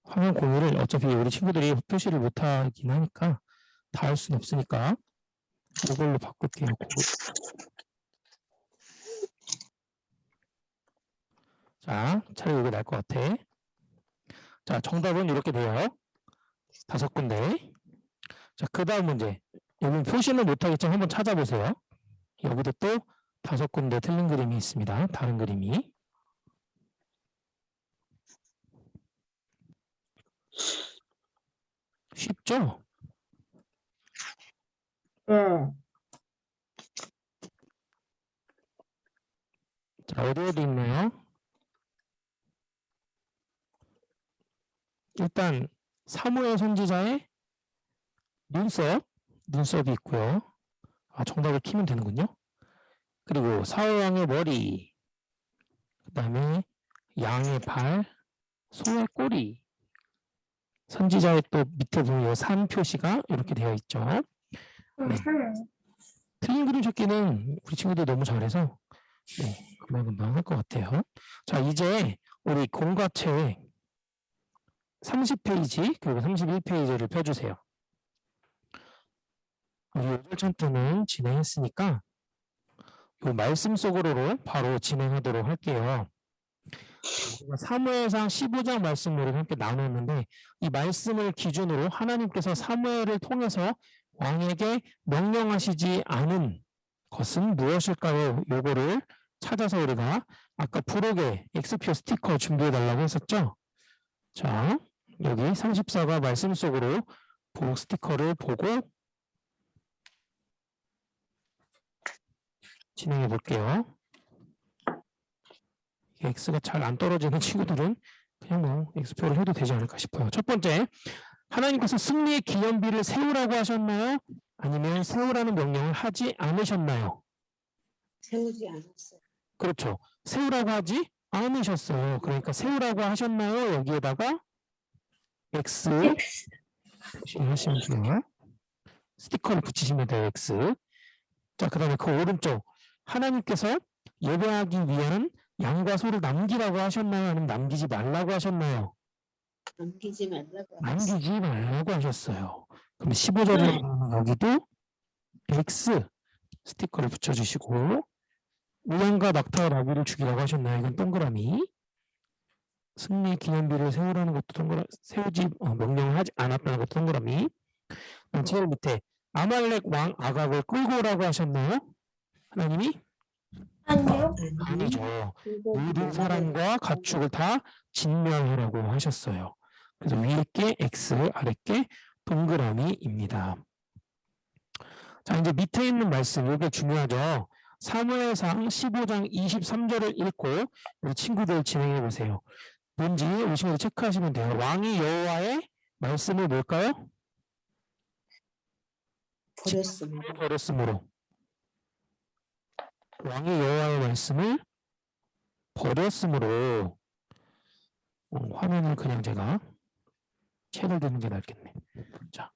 화면 공유를 어차피 우리 친구들이 표시를 못하긴 하니까 다 할 수는 없으니까 이걸로 바꿀게요. 자, 차라리 이게 나을 것 같아. 자, 정답은 이렇게 돼요. 5군데. 자, 그 다음 문제. 여기 표시는 못하겠지만 한번 찾아보세요. 여기도 또 5군데 틀린 그림이 있습니다. 다른 그림이. 쉽죠? 자, 어디 있나요? 일단 사무엘 선지자의 눈썹이 있고요. 정답을 키면 되는군요. 그리고 사울 왕의 머리, 그 다음에 양의 발, 소의 꼬리, 선지자의 또 밑에 보면 산 표시가 이렇게 되어 있죠. 네. 틀린 그림 찾기는 우리 친구들 너무 잘해서 금방 할 것 같아요. 자, 이제 우리 공과체 30페이지 그리고 31페이지를 펴주세요. 우리 요절찬트는 진행했으니까 이 말씀 속으로 바로 진행하도록 할게요. 사무엘상 15장 말씀으로 함께 나눴는데 이 말씀을 기준으로 하나님께서 사무엘을 통해서 왕에게 명령하시지 않은 것은 무엇일까요? 요거를 찾아서 우리가 아까 부록에 X표 스티커 준비해 달라고 했었죠? 자, 여기 34가 말씀 속으로 부록 스티커를 보고 진행해 볼게요. X가 잘 안 떨어지는 친구들은 그냥 X표를 해도 되지 않을까 싶어요. 첫 번째, 하나님께서 승리의 기념비를 세우라고 하셨나요? 아니면 세우라는 명령을 하지 않으셨나요? 세우지 않았어요. 그렇죠. 세우라고 하지 않으셨어요. 그러니까 세우라고 하셨나요? 여기에다가 X 하시면 돼요. 스티커를 붙이시면 돼요. X. 자, 그 다음에 그 오른쪽. 하나님께서 예배하기 위한 양과 소를 남기라고 하셨나요? 아니면 남기지 말라고 하셨나요? 남기지 말라고 남기지 말라고 하셨어요. 그럼 15절에 여기도 X 스티커를 붙여주시고 우양과 낙타와 나귀를 죽이라고 하셨나요? 이건 동그라미. 승리 기념비를 세우라는 것도 동그라미. 세우지 명령을 하지 않았다는 것도 동그라미. 제일 밑에 아말렉 왕 아각을 끌고 오라고 하셨나요? 하나님이? 아니요. 아니죠. 모든 사람과 가축을 다 진멸하라고 하셨어요. 그래서 위에 게 X, 아래 게 동그라미입니다. 자, 이제 밑에 있는 말씀, 이게 중요하죠. 사무엘상 15장 23절을 읽고 우리 친구들 진행해 보세요. 뭔지 우리 친구들 체크하시면 돼요. 왕이 여호와의 말씀을 뭘까요? 버렸으므로. 왕이 여호와의 말씀을 버렸으므로. 화면을 그냥 제가 채를 두는 게 낫겠네. 자,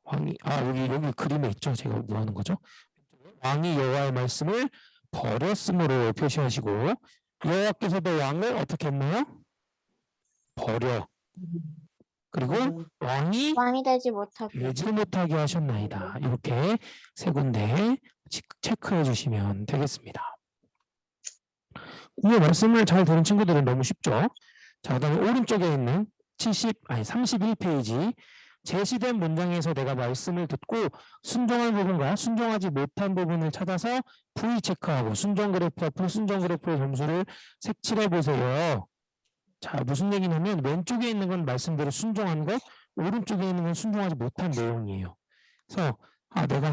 왕이 여기 그림에 있죠. 제가 뭐 하는 거죠? 왕이 여호와의 말씀을 버렸으므로 표시하시고 여호와께서도 왕을 어떻게 했나요? 버려. 그리고 왕이 되지 못하게. 되지 못하게 하셨나이다. 이렇게 세 군데 체크해 주시면 되겠습니다. 이 말씀을 잘 들은 친구들은 너무 쉽죠? 자, 그다음에 오른쪽에 있는 31페이지 제시된 문장에서 내가 말씀을 듣고 순종한 부분과 순종하지 못한 부분을 찾아서 V 체크하고 순종 그래프와 불순종 그래프의 점수를 색칠해 보세요. 자, 무슨 얘기냐면 왼쪽에 있는 건 말씀대로 순종한 것, 오른쪽에 있는 건 순종하지 못한 내용이에요. 그래서 내가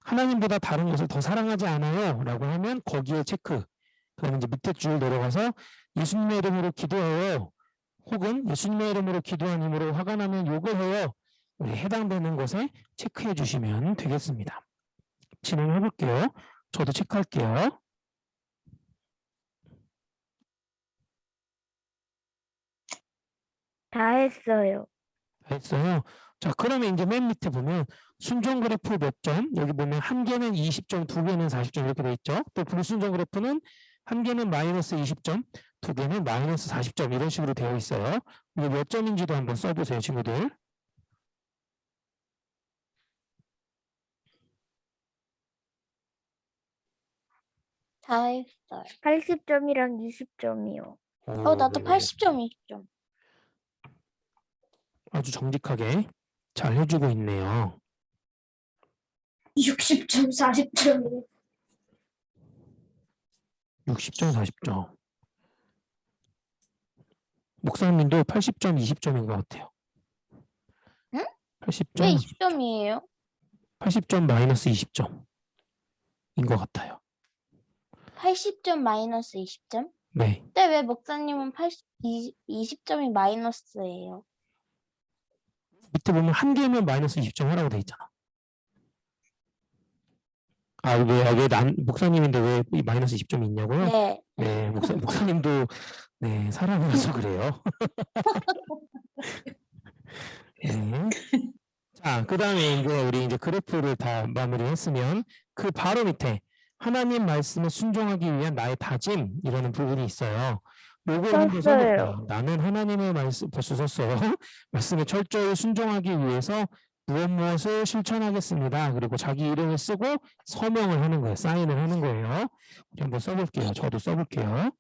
하나님보다 다른 것을 더 사랑하지 않아요 라고 하면 거기에 체크. 그다음에 이제 밑에 줄 내려가서 예수님의 이름으로 기도해요. 혹은 예수님의 이름으로 기도한 힘으로 화가 나면 욕을 해요. 우리 해당되는 것에 체크해 주시면 되겠습니다. 진행해 볼게요. 저도 체크할게요. 다 했어요. 했어요. 자, 그러면 이제 맨 밑에 보면 순종 그래프 몇 점? 여기 보면 한 개는 20점, 두 개는 40점 이렇게 돼 있죠. 또 불순종 그래프는 한 개는 마이너스 20점, 두 개는 마이너스 40점 이런 식으로 되어 있어요. 이게 몇 점인지도 한번 써보세요, 친구들. 다 했어요. 80점이랑 20점이요. 나도 80점, 20점. 아주 정직하게 잘 해주고 있네요. 60점, 40점. 60점, 40점. 목사님도 80점, 20점인 것 같아요. 응? 80점, 왜 20점이에요? 80점 마이너스 20점인 것 같아요. 80점 마이너스 20점? 네. 근데 왜 목사님은 20점이 마이너스예요? 밑에 보면 한 개면 마이너스 20점 하라고 돼 있잖아. 아, 왜 목사님인데 왜 이 마이너스 20점이 있냐고요? 네. 네, 목사님도 네, 사람이라서 그래요. 네. 자, 그 다음에 이제 우리 이제 그래프를 다 마무리했으면 그 바로 밑에 하나님 말씀에 순종하기 위한 나의 다짐이라는 부분이 있어요. 요거 한번 써볼게요. 나는 하나님의 말씀 벌써 썼어요. 말씀에 철저히 순종하기 위해서 무엇을 실천하겠습니다. 그리고 자기 이름을 쓰고 서명을 하는 거예요. 사인을 하는 거예요. 우리 한번 써볼게요. 저도 써볼게요. 나는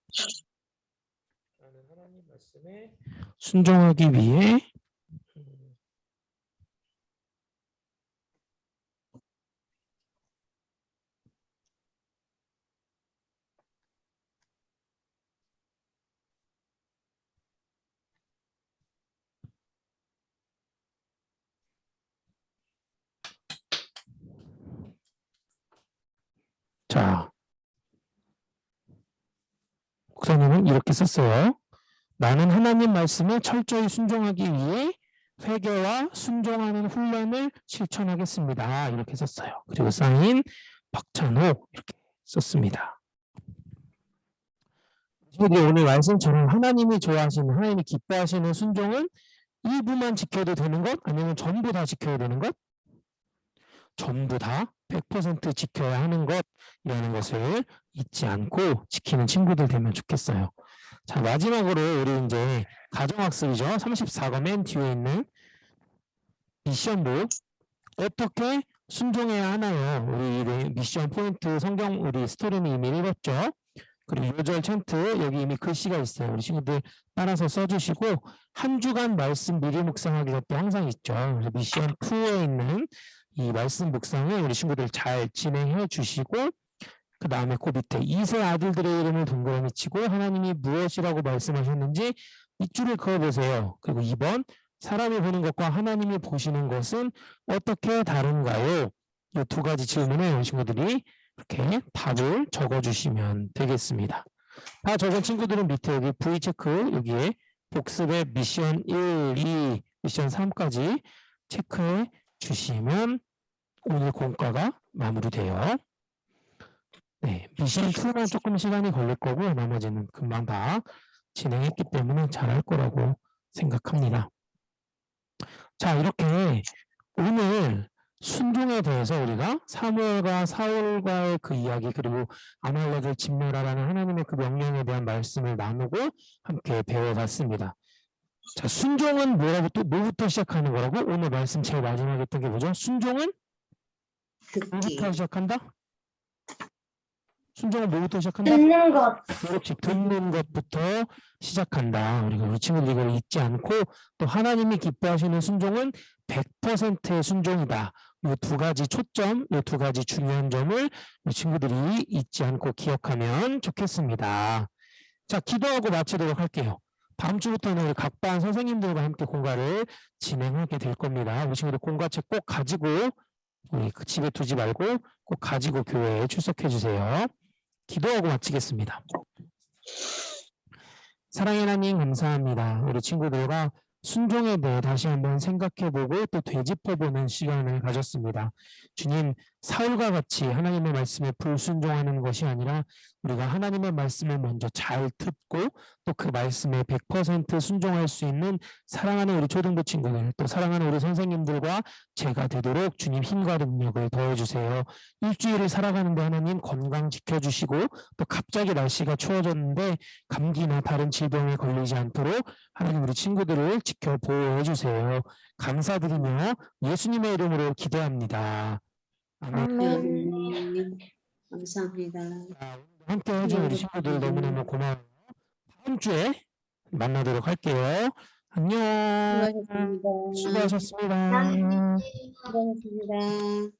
하나님 말씀에 순종하기 위해 자, 목사님은 이렇게 썼어요. 나는 하나님 말씀에 철저히 순종하기 위해 회개와 순종하는 훈련을 실천하겠습니다. 이렇게 썼어요. 그리고 사인 박찬호 이렇게 썼습니다. 오늘 말씀처럼 하나님이 좋아하시는, 하나님이 기뻐하시는 순종은 일부만 지켜도 되는 것? 아니면 전부 다 지켜야 되는 것? 전부 다 100% 지켜야 하는 것이라는 것을 잊지 않고 지키는 친구들 되면 좋겠어요. 자, 마지막으로 우리 이제 가정학습이죠. 34권 맨 뒤에 있는 미션북 어떻게 순종해야 하나요? 우리 미션 포인트 성경 우리 스토리는 이미 읽었죠. 그리고 요절 챈트 여기 이미 글씨가 있어요. 우리 친구들 따라서 써주시고 한 주간 말씀 미리 묵상하기 때 항상 있죠. 그래서 미션 2에 있는 이 말씀 묵상을 우리 친구들 잘 진행해 주시고 그 다음에 그 밑에 2세 아들들의 이름을 동그라미 치고 하나님이 무엇이라고 말씀하셨는지 밑줄을 그어보세요. 그리고 2번 사람이 보는 것과 하나님이 보시는 것은 어떻게 다른가요? 이 두 가지 질문에 우리 친구들이 이렇게 답을 적어주시면 되겠습니다. 다 적은 친구들은 밑에 여기 V체크 여기에 복습의 미션 1, 2, 미션 3까지 체크해 주시면 오늘 공과가 마무리돼요. 네, 미션 2는 조금 시간이 걸릴 거고 나머지는 금방 다 진행했기 때문에 잘할 거라고 생각합니다. 자, 이렇게 오늘 순종에 대해서 우리가 사무엘과 사울과의 그 이야기 그리고 아말렉을 진멸하라는 하나님의 그 명령에 대한 말씀을 나누고 함께 배워봤습니다. 자, 순종은 뭐부터 시작하는 거라고? 오늘 말씀 제일 마지막에 했던 게 뭐죠? 순종은 뭐부터 시작한다? 순종은 뭐부터 시작한다? 듣는 것. 그렇지, 듣는 것부터 시작한다. 우리 친구들 이걸 잊지 않고 또 하나님이 기뻐하시는 순종은 100%의 순종이다. 이 두 가지 초점, 이 두 가지 중요한 점을 우리 친구들이 잊지 않고 기억하면 좋겠습니다. 자, 기도하고 마치도록 할게요. 다음 주부터는 우리 각반 선생님들과 함께 공과를 진행하게 될 겁니다. 우리 친구들 공과책 꼭 가지고 우리 집에 두지 말고 꼭 가지고 교회에 출석해 주세요. 기도하고 마치겠습니다. 사랑의 하나님 감사합니다. 우리 친구들과 순종에 대해 다시 한번 생각해보고 또 되짚어보는 시간을 가졌습니다. 주님, 사울과 같이 하나님의 말씀에 불순종하는 것이 아니라 우리가 하나님의 말씀을 먼저 잘 듣고 또 그 말씀에 100% 순종할 수 있는 사랑하는 우리 초등부 친구들, 또 사랑하는 우리 선생님들과 제가 되도록 주님 힘과 능력을 더해주세요. 일주일을 살아가는데 하나님 건강 지켜주시고 또 갑자기 날씨가 추워졌는데 감기나 다른 질병에 걸리지 않도록 하나님 우리 친구들을 지켜 보호해 주세요. 감사드리며 예수님의 이름으로 기도합니다. 아멘. 아멘. 감사합니다. 함께 해준 우리 친구들 너무너무 고마워요. 다음 주에 만나도록 할게요. 안녕. 수고하셨습니다. 수고하셨습니다. 수고하셨습니다.